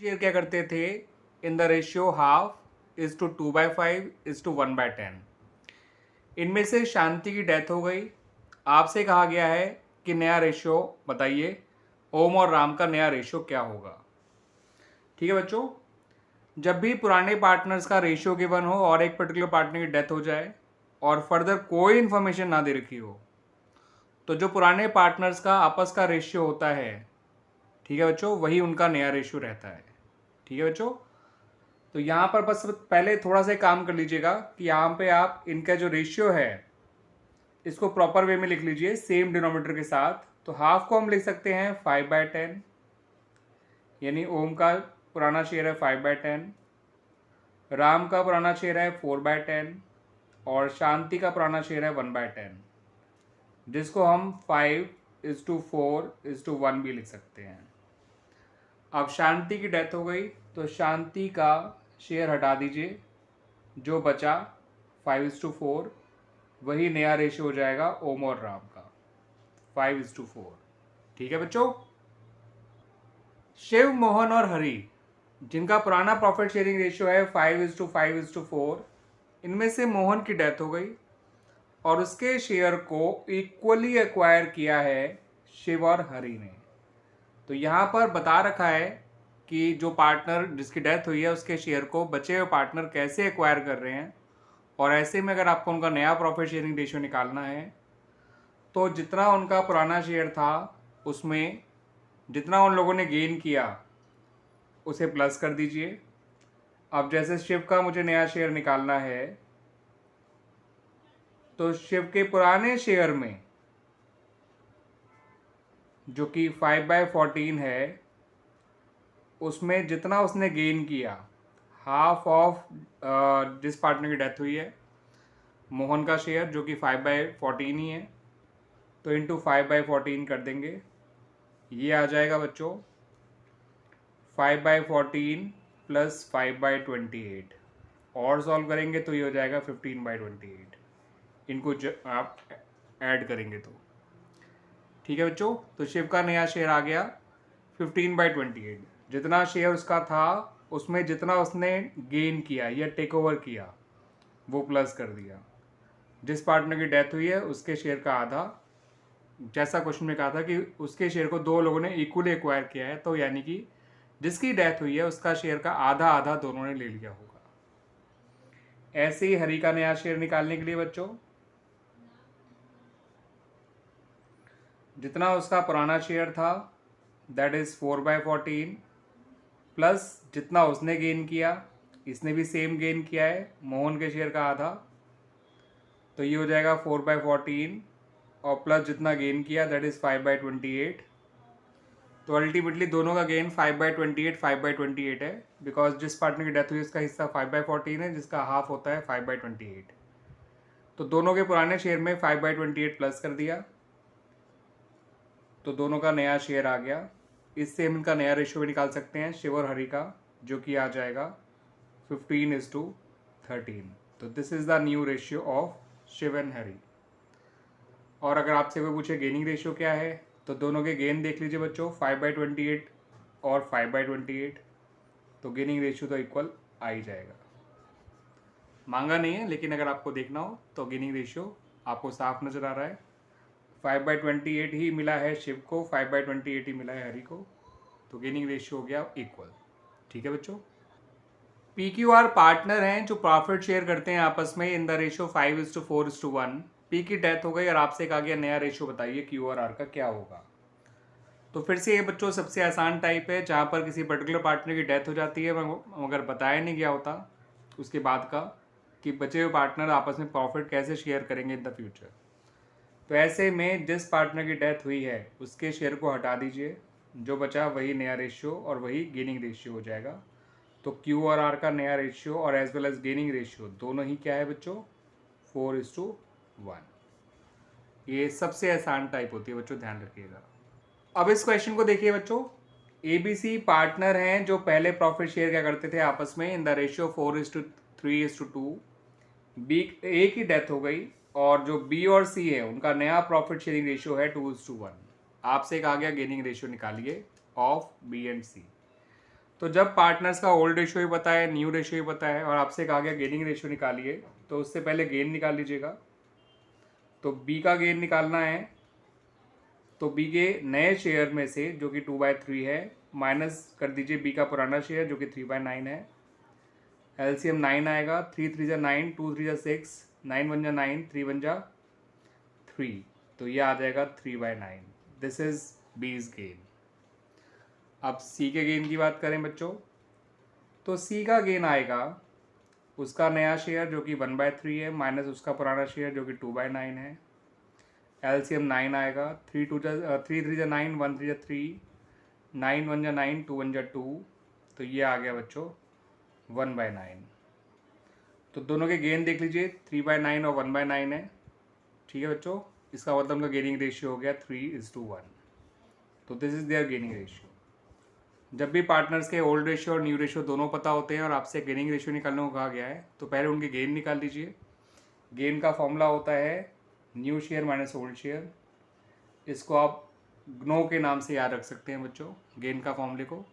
Share क्या करते थे in the ratio half is to 2/5 is to 1/10। इनमें से शांति की डेथ हो गई। आपसे कहा गया है कि नया रेशियो बताइए, ओम और राम का नया रेशियो क्या होगा। ठीक है बच्चों, जब भी पुराने पार्टनर्स का रेशियो गिवन हो और एक पर्टिकुलर पार्टनर की डेथ हो जाए और फर्दर कोई इन्फॉर्मेशन ना दे रखी हो, तो जो पुराने पार्टनर्स का आपस का रेशियो होता है, ठीक है बच्चों, वही उनका नया रेशियो रहता है। ठीक है बच्चों, तो यहाँ पर बस पहले थोड़ा सा काम कर लीजिएगा कि यहाँ पे आप इनका जो रेशियो है इसको प्रॉपर वे में लिख लीजिए सेम डिनोमिनेटर के साथ। तो हाफ को हम लिख सकते हैं 5/10, यानी ओम का पुराना शेयर है 5/10, राम का पुराना शेयर है 4/10 और शांति का पुराना शेयर है 1/10, जिसको हम 5:4:1 भी लिख सकते हैं। अब शांति की डेथ हो गई तो शांति का शेयर हटा दीजिए, जो बचा 5:4, वही नया रेशियो हो जाएगा ओम और राम का 5:4। ठीक है बच्चों, शिव, मोहन और हरि, जिनका पुराना प्रॉफिट शेयरिंग रेशियो है 5:5:4, इनमें से मोहन की डेथ हो गई और उसके शेयर को इक्वली एक्वायर किया है शिव और हरि ने। तो यहाँ पर बता रखा है कि जो पार्टनर जिसकी डेथ हुई है उसके शेयर को बचे हुए पार्टनर कैसे एक्वायर कर रहे हैं। और ऐसे में अगर आपको उनका नया प्रॉफिट शेयरिंग रेशियो निकालना है तो जितना उनका पुराना शेयर था उसमें जितना उन लोगों ने गेन किया उसे प्लस कर दीजिए। अब जैसे शिव का मुझे नया शेयर निकालना है तो शिव के पुराने शेयर में जो कि 5/14 है, उसमें जितना उसने गेन किया हाफ ऑफ जिस पार्टनर की डेथ हुई है मोहन का शेयर जो कि 5/14 ही है, तो इंटू 5/14 कर देंगे। ये आ जाएगा बच्चों 5/14 प्लस 5/28 और सॉल्व करेंगे तो ये हो जाएगा 15/28। इनको आप ऐड करेंगे तो ठीक है बच्चों। तो शिव का नया शेयर आ गया 15/28। जितना शेयर उसका था उसमें जितना उसने गेन किया या टेक ओवर किया वो प्लस कर दिया। जिस पार्टनर की डेथ हुई है उसके शेयर का आधा, जैसा क्वेश्चन में कहा था कि उसके शेयर को दो लोगों ने इक्वली एक्वायर किया है, तो यानी कि जिसकी डेथ हुई है उसका शेयर का आधा आधा दोनों ने ले लिया होगा। ऐसे ही हरि का नया शेयर निकालने के लिए बच्चों जितना उसका पुराना शेयर था दैट इज 4/14 प्लस जितना उसने गेन किया, इसने भी सेम गेन किया है मोहन के शेयर का आधा, तो ये हो जाएगा 4/14 और प्लस जितना गेन किया दैट इज 5/28। तो अल्टीमेटली दोनों का गेन 5/28 है, बिकॉज जिस पार्टनर की डेथ हुई उसका हिस्सा 5/14 है जिसका हाफ होता है 5/28। तो दोनों के पुराने शेयर में 5/28 प्लस कर दिया तो दोनों का नया शेयर आ गया। इससे हम इनका नया रेशियो भी निकाल सकते हैं शिव और हरि का, जो कि आ जाएगा 15:13। तो this is the new ratio of Shiv and Hari. और अगर आपसे कोई पूछे गेनिंग रेशियो क्या है तो दोनों के गेन देख लीजिए बच्चों 5/28 और 5/28, तो गेनिंग रेशियो तो इक्वल आ ही जाएगा। मांगा नहीं है लेकिन अगर आपको देखना हो तो गेनिंग रेशियो आपको साफ नज़र आ रहा है। 5/28 ही मिला है शिव को, 5/28 ही मिला है हरि को, तो गेनिंग रेशियो हो गया इक्वल। ठीक है बच्चों, PQR पार्टनर हैं जो प्रॉफिट शेयर करते हैं आपस में इन द रेशियो 5:4:1। पी की डेथ हो गई और आपसे कहा गया नया रेशियो बताइए QRR का क्या होगा। तो फिर से ये बच्चों सबसे आसान टाइप है जहाँ पर किसी पर्टिकुलर पार्टनर की डेथ हो जाती है मगर बताया नहीं गया होता उसके बाद का कि बचे हुए पार्टनर आपस में प्रॉफिट कैसे शेयर करेंगे इन द फ्यूचर। तो ऐसे में जिस पार्टनर की डेथ हुई है उसके शेयर को हटा दीजिए, जो बचा वही नया रेशियो और वही गेनिंग रेशियो हो जाएगा। तो QRR का नया रेशियो और as well as gaining ratio दोनों ही क्या है बच्चों 4:1। ये सबसे आसान टाइप होती है बच्चों, ध्यान रखिएगा। अब इस क्वेश्चन को देखिए बच्चों, ABC पार्टनर हैं जो पहले प्रॉफिट शेयर क्या करते थे आपस में इन द रेशियो 4:3:2। बी ए की डेथ हो गई और जो बी और सी है उनका नया प्रॉफिट शेयरिंग रेशियो है 2:1। आपसे कहा गया गेनिंग रेशियो निकालिए ऑफ बी एंड सी। तो जब पार्टनर्स का ओल्ड रेशियो ही पता है, न्यू रेशियो ही पता है और आपसे कहा गया गेनिंग रेशियो निकालिए, तो उससे पहले गेन निकाल लीजिएगा। तो बी का गेन निकालना है, तो बी के नए शेयर में से जो कि 2/3 है माइनस कर दीजिए बी का पुराना शेयर जो कि 3/9 है। एलसीएम 9 आएगा, 3 3 जा 9, 2 3 जा 6, 9 1 जा 9, 3 1 जा 3, तो ये आ जाएगा 3/9। दिस इज बीज गेन। अब सी के गेन की बात करें बच्चों, तो सी का गेन आएगा उसका नया शेयर जो कि 1/3 है माइनस उसका पुराना शेयर जो कि 2/9 है। एलसीएम 9 आएगा, 3 3 जा 9, 1 3 जा 3, 9 1 जा 9, 2 1 जा 2, तो ये आ गया बच्चों 1/9। तो दोनों के गेन देख लीजिए, 3/9 और 1/9 है। ठीक है बच्चों, इसका मतलब उनका गेनिंग रेशियो हो गया 3:1। तो this is their gaining ratio. जब भी पार्टनर्स के ओल्ड रेशियो और न्यू रेशियो दोनों पता होते हैं और आपसे गेनिंग रेशियो निकालने को कहा गया है, तो पहले उनके गेन निकाल लीजिए। गेन का फॉर्मूला होता है new share minus old share. इसको आप ग्नो के नाम से याद रख सकते हैं बच्चों, गेन का फॉर्मूले को।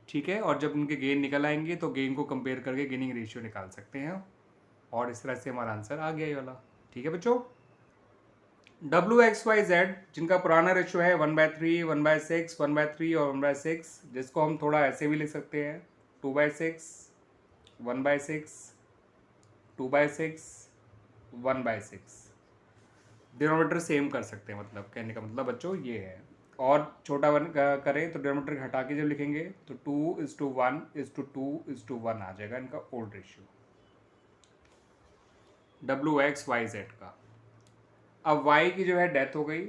ठीक है, और जब उनके गेन निकल आएंगे तो गेन को कंपेयर करके गेनिंग रेशियो निकाल सकते हैं, और इस तरह से हमारा आंसर आ गया ये वाला। ठीक है बच्चों, WXYZ जिनका पुराना रेशियो है 1/3, 1/6, 1/3 और 1/6, जिसको हम थोड़ा ऐसे भी लिख सकते हैं 2/6, 1/6, 2/6, 1/6। डिनोमिनेटर सेम कर सकते हैं, मतलब कहने का मतलब बच्चों ये है। और छोटा वन करें तो डिनोमिनेटर हटा के जब लिखेंगे तो 2:1:2:1 आ जाएगा इनका ओल्ड रेशियो WXYZ का। अब y की जो है डेथ हो गई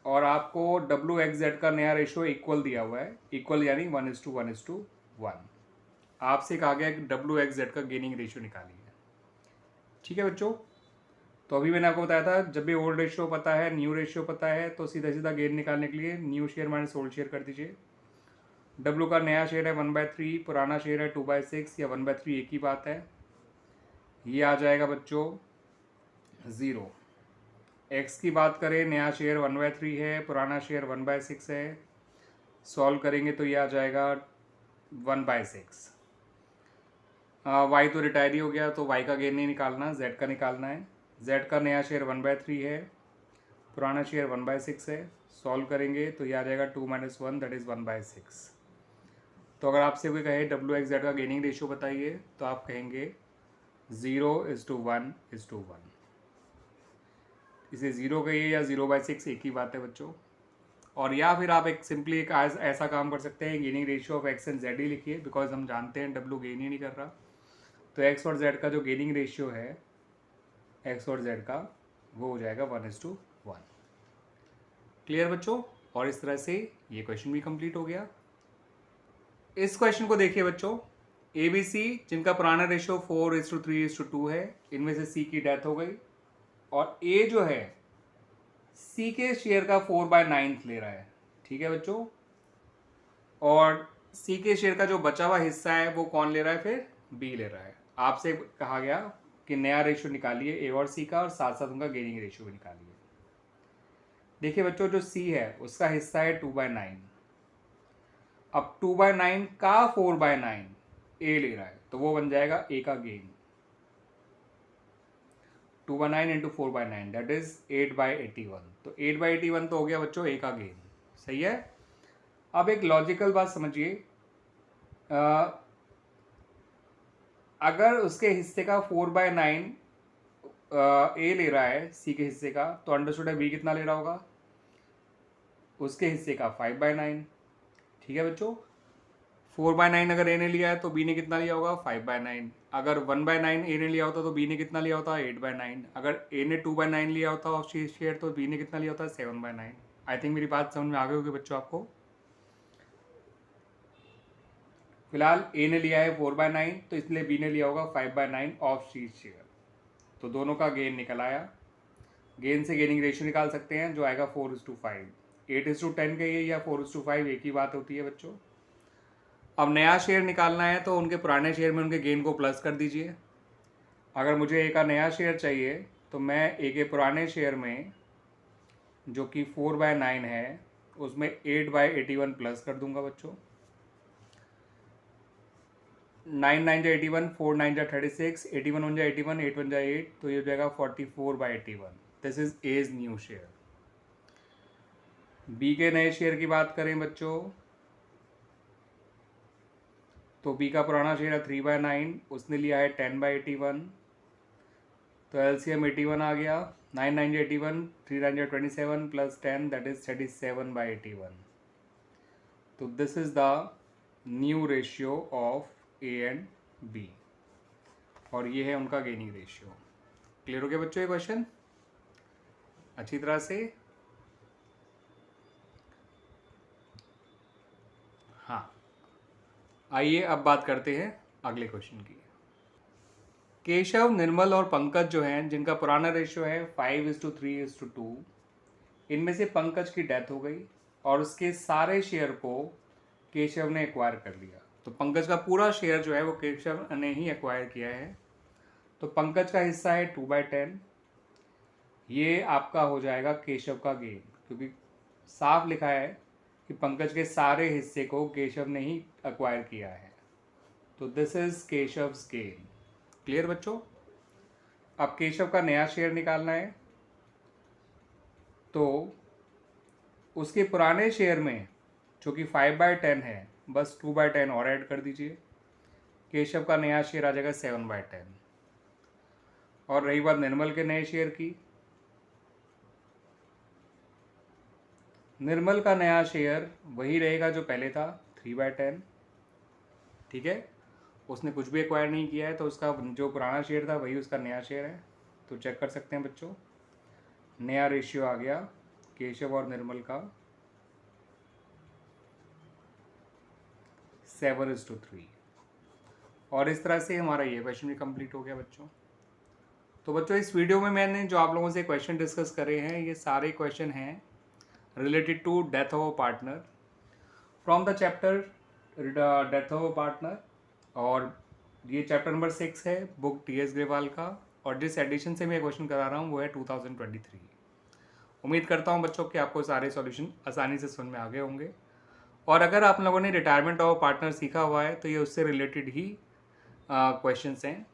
और आपको WXZ का नया रेशियो इक्वल दिया हुआ है, इक्वल यानी 1:1:1। आपसे कहा गया कि WXZ का गेनिंग रेशियो निकालिए। ठीक है बच्चों, तो अभी मैंने आपको बताया था जब भी ओल्ड रेशियो पता है, न्यू रेशियो पता है, तो सीधा सीधा गेन निकालने के लिए new share minus old share कर दीजिए। W का नया शेयर है 1/3, पुराना शेयर है 2/6 या 1/3, एक ही बात है। ये आ जाएगा बच्चों 0। एक्स की बात करें, नया शेयर 1/3 है, पुराना शेयर 1/6 है। सॉल्व करेंगे तो ये आ जाएगा 1/6। वाई तो रिटायर ही हो गया, तो वाई का गेन नहीं निकालना, जेड का निकालना है। जेड का नया शेयर 1/3 है, पुराना शेयर 1/6 है। सॉल्व करेंगे तो ये आ जाएगा 2 - 1 दैट इज़ 1/6। तो अगर आपसे कोई कहे WXZ का गेनिंग रेशियो बताइए, तो आप कहेंगे 0:1:1। इसे 0 कहिए या 0/6, एक ही बात है बच्चों। और या फिर आप एक सिंपली एक ऐसा काम कर सकते हैं, gaining ratio of x and z ही लिखिए, बिकॉज हम जानते हैं W गेन ही नहीं कर रहा। तो एक्स और जेड का जो गेनिंग रेशियो है एक्स और जेड का, वो हो जाएगा 1:1। क्लियर बच्चों, और इस तरह से ये क्वेश्चन भी कंप्लीट हो गया। इस क्वेश्चन को देखिए बच्चों, ABC जिनका पुराना रेशियो 4:3:2 है, इनमें से C की डेथ हो गई और A जो है C के शेयर का 4/9 ले रहा है। ठीक है बच्चों, और C के शेयर का जो बचा हुआ हिस्सा है वो कौन ले रहा है, फिर B ले रहा है। आपसे कहा गया कि नया रेशियो निकालिए A और C का, और साथ साथ उनका गेनिंग रेशियो भी निकालिए। देखिए बच्चों, जो C है उसका हिस्सा है 2/9। अब 2/9 का 4/9 A ले रहा है, तो वो बन जाएगा A का गेन। 2/9 into 4/9 that is 8/81। तो 8/81 तो हो गया बच्चों A का गेन। सही है। अब एक लॉजिकल बात समझिए, अगर उसके हिस्से का 4/9 A ले रहा है C के हिस्से का, तो अंडरस्टूड है B कितना ले रहा होगा, उसके हिस्से का 5/9। ठीक है बच्चों, 4/9 अगर A ने लिया है तो B ने कितना लिया होगा, 5/9। अगर 1/9 A ने लिया होता तो B ने कितना लिया होता, 8/9। अगर A ने 2/9 लिया होता और शेयर, तो B ने कितना लिया होता, 7/9। आई थिंक मेरी बात समझ में आ गई होगी बच्चों आपको। फिलहाल A ने लिया है 4/9, तो इसलिए B ने लिया होगा 5/9 ऑफ शीट शेयर। तो दोनों का गेन निकल आया। गेन से गेनिंग रेशियो निकाल सकते हैं, जो आएगा 4:5। 8:10 कहिए या 4:5, एक ही बात होती है बच्चों। अब नया शेयर निकालना है तो उनके पुराने शेयर में उनके गेन को प्लस कर दीजिए। अगर मुझे A का नया शेयर चाहिए तो मैं A के पुराने शेयर में जो कि 4/9 है उसमें 8/81 प्लस कर दूंगा बच्चों। 9 9 जा 81, 4 9 जा 36, 81 1 जा 81, 8 1 जा 8, तो ये हो जाएगा 44/81। This is A's new share. B के नए शेयर की बात करें बच्चों, तो बी का पुराना शेयर है 3/9, उसने लिया है 10/81, तो एलसीएम 81 आ गया। 9 9 जा 81, 3 9 जा 27 प्लस 10 दैट इज 37/81। तो this is the new ratio of A and B, और ये है उनका गेनिंग रेशियो। क्लियर हो गया बच्चों ये क्वेश्चन अच्छी तरह से? हाँ, आइए अब बात करते हैं अगले क्वेश्चन की। केशव, निर्मल और पंकज जो हैं, जिनका पुराना रेशियो है 5:3:2, इनमें से पंकज की डेथ हो गई और उसके सारे शेयर को केशव ने एक्वायर कर लिया। तो पंकज का पूरा शेयर जो है वो केशव ने ही एक्वायर किया है। तो पंकज का हिस्सा है 2/10, ये आपका हो जाएगा केशव का गेन, क्योंकि साफ लिखा है कि पंकज के सारे हिस्से को केशव ने ही एक्वायर किया है। तो दिस इज केशव्स गेन। क्लियर बच्चों? अब केशव का नया शेयर निकालना है, तो उसके पुराने शेयर में जो कि 5/10 है, बस 2/10 और ऐड कर दीजिए। केशव का नया शेयर आ जाएगा 7/10। और रही बात निर्मल के नए शेयर की, निर्मल का नया शेयर वही रहेगा जो पहले था 3/10। ठीक है, उसने कुछ भी एक्वायर नहीं किया है, तो उसका जो पुराना शेयर था वही उसका नया शेयर है। तो चेक कर सकते हैं बच्चों, नया रेशियो आ गया केशव और निर्मल का 7:3। और इस तरह से हमारा ये क्वेश्चन भी कंप्लीट हो गया बच्चों। तो बच्चों इस वीडियो में मैंने जो आप लोगों से क्वेश्चन डिस्कस करे हैं, ये सारे क्वेश्चन हैं related to death of a partner from the chapter death of a partner, और ये चैप्टर नंबर 6 है बुक टी.एस. ग्रेवाल का, और जिस एडिशन से मैं क्वेश्चन करा रहा हूँ वो है 2023। उम्मीद करता हूँ बच्चों कि आपको सारे सॉल्यूशन आसानी से समझ में आ गए होंगे। और अगर आप लोगों ने रिटायरमेंट ऑफ पार्टनर सीखा हुआ है तो ये उससे रिलेटेड ही क्वेश्चंस हैं।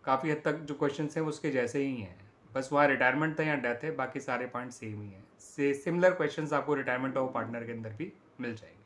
काफ़ी हद तक जो क्वेश्चंस हैं उसके जैसे ही हैं, बस वहाँ रिटायरमेंट था या डेथ है, बाकी सारे पॉइंट सेम ही हैं। सिमिलर क्वेश्चंस आपको रिटायरमेंट ऑफ पार्टनर के अंदर भी मिल जाएंगे।